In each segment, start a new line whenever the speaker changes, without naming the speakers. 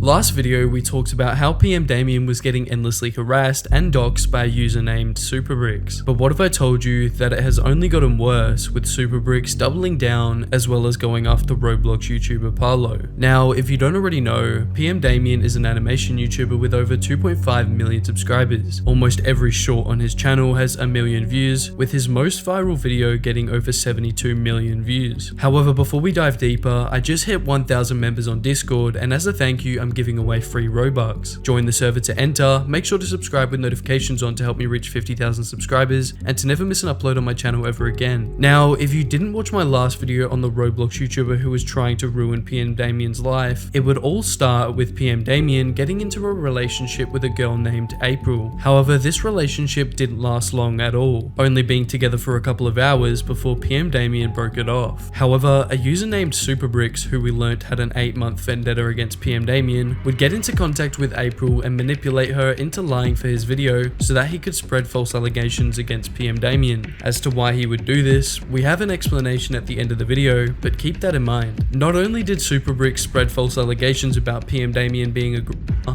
Last video we talked about how PMDamiann was getting endlessly harassed and doxxed by a user named superbricks. But what if I told you that it has only gotten worse, with superbricks doubling down as well as going after Roblox YouTuber Parlo? Now, if you don't already know, PMDamiann is an animation YouTuber with over 2.5 million subscribers. Almost every short on his channel has 1 million views, with his most viral video getting over 72 million views. However, before we dive deeper, I just hit 1,000 members on Discord, and as a thank you, I'm giving away free Robux. Join the server to enter, make sure to subscribe with notifications on to help me reach 50,000 subscribers, and to never miss an upload on my channel ever again. Now, if you didn't watch my last video on the Roblox YouTuber who was trying to ruin PMDamiann's life, it would all start with PMDamiann getting into a relationship with a girl named April. However, this relationship didn't last long at all, only being together for a couple of hours before PMDamiann broke it off. However, a user named superbricks, who we learnt had an 8-month vendetta against PMDamiann, would get into contact with April and manipulate her into lying for his video so that he could spread false allegations against PMDamiann. As to why he would do this, we have an explanation at the end of the video, but keep that in mind. Not only did superbricks spread false allegations about PMDamiann being a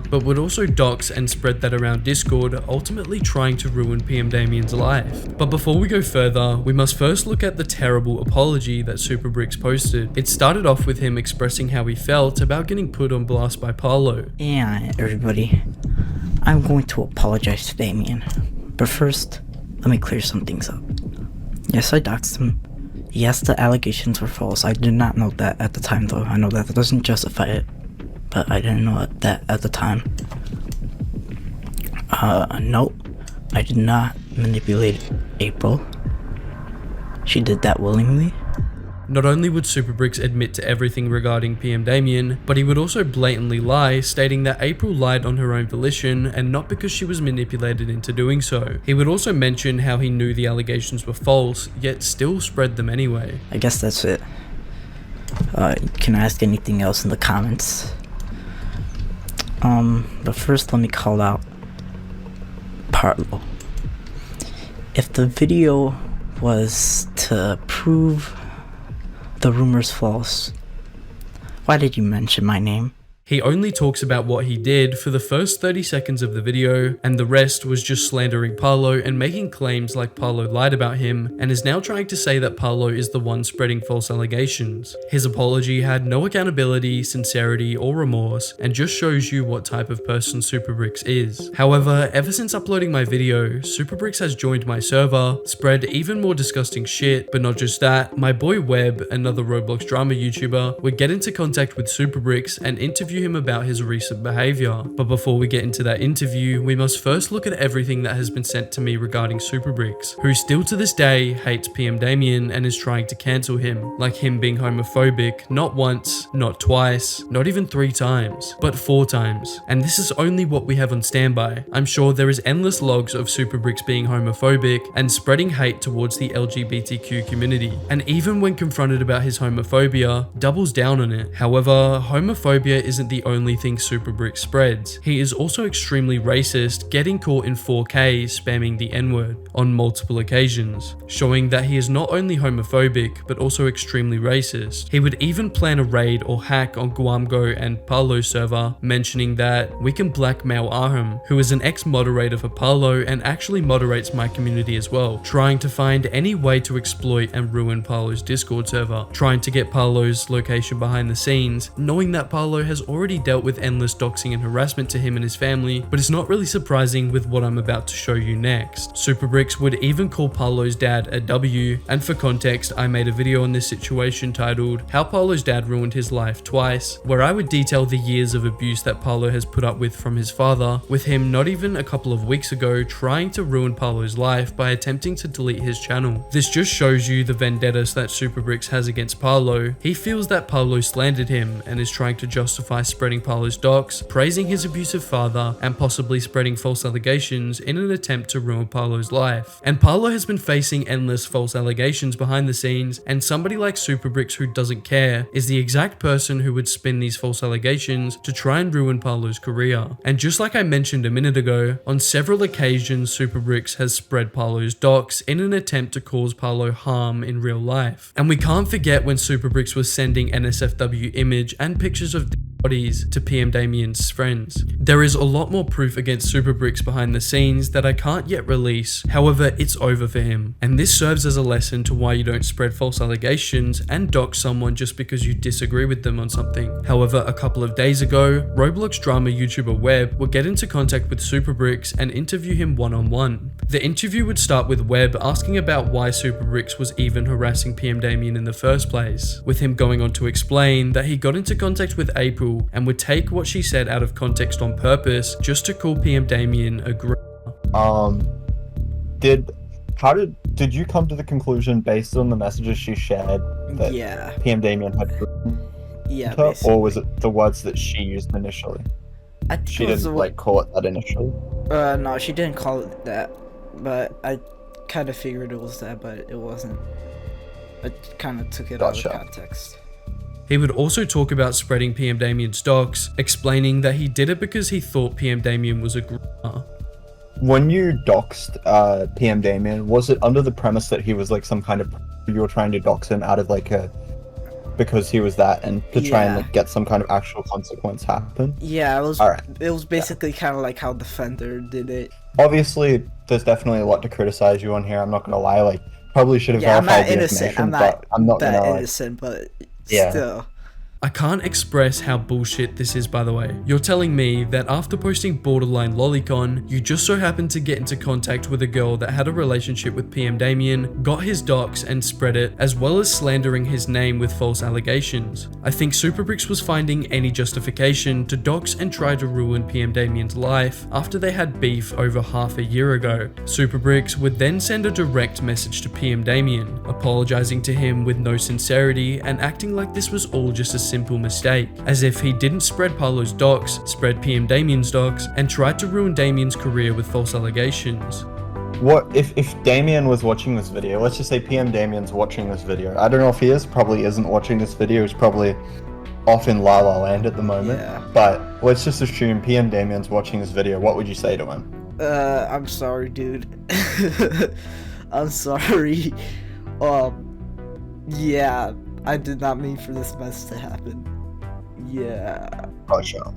but would also dox and spread that around Discord, ultimately trying to ruin PMDamiann's life. But before we go further, we must first look at the terrible apology that superbricks posted. It started off with him expressing how he felt about getting put on blast by Parlo.
Yeah, everybody, I'm going to apologize to Damien, but first, let me clear some things up. Yes, I doxed him. Yes, the allegations were false. I did not know that at the time, though. I know that doesn't justify it, but I didn't know that at the time. Nope, I did not manipulate April. She did that willingly.
Not only would superbricks admit to everything regarding PMDamiann, but he would also blatantly lie, stating that April lied on her own volition and not because she was manipulated into doing so. He would also mention how he knew the allegations were false, yet still spread them anyway.
I guess that's it. Can I ask anything else in the comments? But first let me call out Parlo. If the video was to prove the rumor's false, why did you mention my name?
He only talks about what he did for the first 30 seconds of the video, and the rest was just slandering Parlo and making claims like Parlo lied about him, and is now trying to say that Parlo is the one spreading false allegations. His apology had no accountability, sincerity, or remorse, and just shows you what type of person superbricks is. However, ever since uploading my video, superbricks has joined my server, spread even more disgusting shit, but not just that, my boy Webb, another Roblox drama YouTuber, would get into contact with superbricks and interview him about his recent behavior. But before we get into that interview, we must first look at everything that has been sent to me regarding superbricks, who still to this day hates PMDamiann and is trying to cancel him, like him being homophobic not once, not twice, not even 3 times, but 4 times. And this is only what we have on standby. I'm sure there is endless logs of superbricks being homophobic and spreading hate towards the LGBTQ community, and even when confronted about his homophobia, doubles down on it. However, homophobia isn't the only thing superbricks spreads. He is also extremely racist, getting caught in 4K spamming the N-word on multiple occasions, showing that he is not only homophobic but also extremely racist. He would even plan a raid or hack on Guamgo and Parlo's server, mentioning that we can blackmail Aham, who is an ex-moderator for Parlo and actually moderates my community as well, trying to find any way to exploit and ruin Parlo's Discord server, trying to get Parlo's location behind the scenes, knowing that Parlo has already dealt with endless doxing and harassment to him and his family, but it's not really surprising with what I'm about to show you next. Superbricks would even call Parlo's dad a W, and for context, I made a video on this situation titled How Parlo's Dad Ruined His Life Twice, where I would detail the years of abuse that Parlo has put up with from his father, with him not even a couple of weeks ago trying to ruin Parlo's life by attempting to delete his channel. This just shows you the vendettas that superbricks has against Parlo. He feels that Parlo slandered him and is trying to justify spreading Parlo's docs, praising his abusive father, and possibly spreading false allegations in an attempt to ruin Parlo's life. And Parlo has been facing endless false allegations behind the scenes, and somebody like superbricks who doesn't care is the exact person who would spin these false allegations to try and ruin Parlo's career. And just like I mentioned a minute ago, on several occasions superbricks has spread Parlo's docs in an attempt to cause Parlo harm in real life. And we can't forget when superbricks was sending NSFW image and pictures of bodies to PMDamiann's friends. There is a lot more proof against superbricks behind the scenes that I can't yet release, however it's over for him. And this serves as a lesson to why you don't spread false allegations and dox someone just because you disagree with them on something. However, a couple of days ago, Roblox drama YouTuber Webb would get into contact with superbricks and interview him one-on-one. The interview would start with Webb asking about why superbricks was even harassing PMDamiann in the first place, with him going on to explain that he got into contact with April and would take what she said out of context on purpose just to call PMDamiann a
Did you come to the conclusion based on the messages she shared that PMDamiann had her, or was it the words that she used initially?
I think
she didn't call it that initially.
No, she didn't call it that, but I kind of figured it was that, but it wasn't. I kind of took it out of context.
He would also talk about spreading PMDamiann's docs, explaining that he did it because he thought PMDamiann was a groomer.
When you doxed PMDamiann, was it under the premise that he was like some kind of, you were trying to dox him out of like a, because he was that, and to try and like get some kind of actual consequence happen?
Yeah, it was. It was basically kind of like how Defender did it.
Obviously, there's definitely a lot to criticize you on here. I'm not gonna lie. Like, probably should have verified the information, but I'm not
that
gonna
innocent, but still.
I can't express how bullshit this is, by the way. You're telling me that after posting borderline lolicon, you just so happened to get into contact with a girl that had a relationship with PMDamiann, got his docs and spread it, as well as slandering his name with false allegations. I think superbricks was finding any justification to dox and try to ruin PMDamiann's life after they had beef over half a year ago. Superbricks would then send a direct message to PMDamiann, apologizing to him with no sincerity and acting like this was all just a simple mistake, as if he didn't spread Parlo's docs, spread PMDamiann's docs, and tried to ruin Damiann's career with false allegations.
What if Damiann was watching this video? Let's just say PMDamiann's watching this video. I don't know if he is, probably isn't watching this video. He's probably off in La La Land at the moment. Yeah. But let's just assume PMDamiann's watching this video. What would you say to him?
I'm sorry, dude. I'm sorry. Yeah. I did not mean for this mess to happen. Yeah.
Gotcha.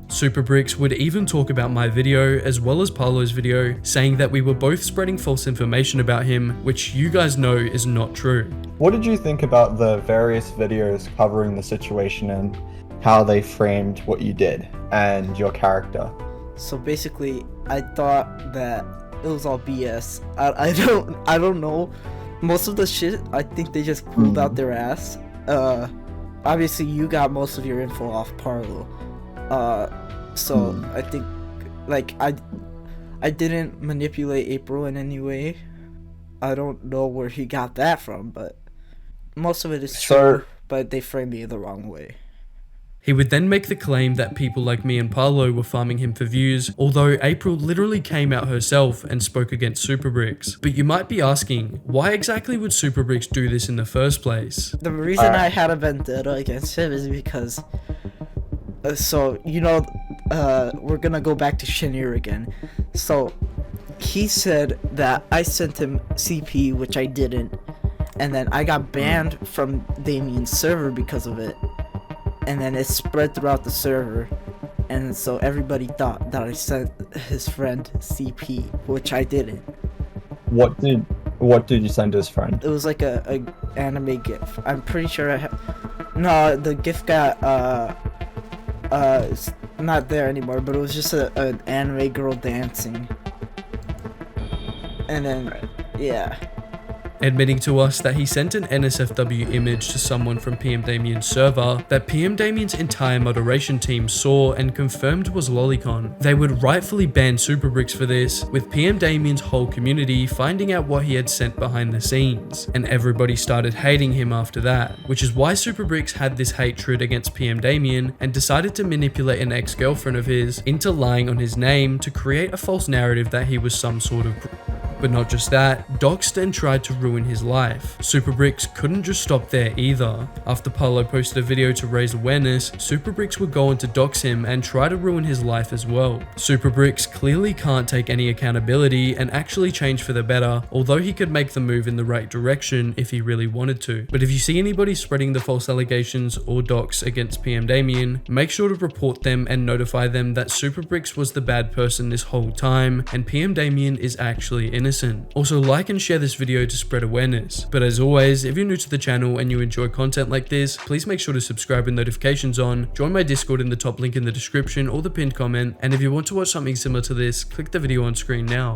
Superbricks would even talk about my video as well as Parlo's video, saying that we were both spreading false information about him, which you guys know is not true.
What did you think about the various videos covering the situation and how they framed what you did and your character?
So basically, I thought that it was all BS. I don't know. Most of the shit, I think they just pulled out their ass. Obviously you got most of your info off Parlo. So I think, like, I didn't manipulate April in any way. I don't know where he got that from, but most of it is true, but they framed me the wrong way.
He would then make the claim that people like me and Parlo were farming him for views, although April literally came out herself and spoke against superbricks. But you might be asking, why exactly would superbricks do this in the first place?
The reason I had a vendetta against him is because, so, you know, we're gonna go back to Shanir again. So, he said that I sent him CP, which I didn't, and then I got banned from Damiann's server because of it. And then it spread throughout the server, and so everybody thought that I sent his friend CP, which I didn't.
What did you send to his friend?
It was like a anime GIF. I'm pretty sure I have. No, the GIF got it's not there anymore. But it was just an anime girl dancing, and then yeah.
Admitting to us that he sent an NSFW image to someone from PMDamiann's server that PMDamiann's entire moderation team saw and confirmed was lolicon. They would rightfully ban superbricks for this, with PMDamiann's whole community finding out what he had sent behind the scenes, and everybody started hating him after that, which is why superbricks had this hatred against PMDamiann and decided to manipulate an ex-girlfriend of his into lying on his name to create a false narrative that he was some sort of But not just that, doxxed and tried to ruin his life. Superbricks couldn't just stop there either. After Parlo posted a video to raise awareness, Superbricks would go on to dox him and try to ruin his life as well. Superbricks clearly can't take any accountability and actually change for the better, although he could make the move in the right direction if he really wanted to. But if you see anybody spreading the false allegations or dox against PMDamiann, make sure to report them and notify them that Superbricks was the bad person this whole time and PMDamiann is actually innocent. Also, like and share this video to spread awareness. But as always, if you're new to the channel and you enjoy content like this, please make sure to subscribe and notifications on, join my Discord in the top link in the description or the pinned comment, and if you want to watch something similar to this, click the video on screen now.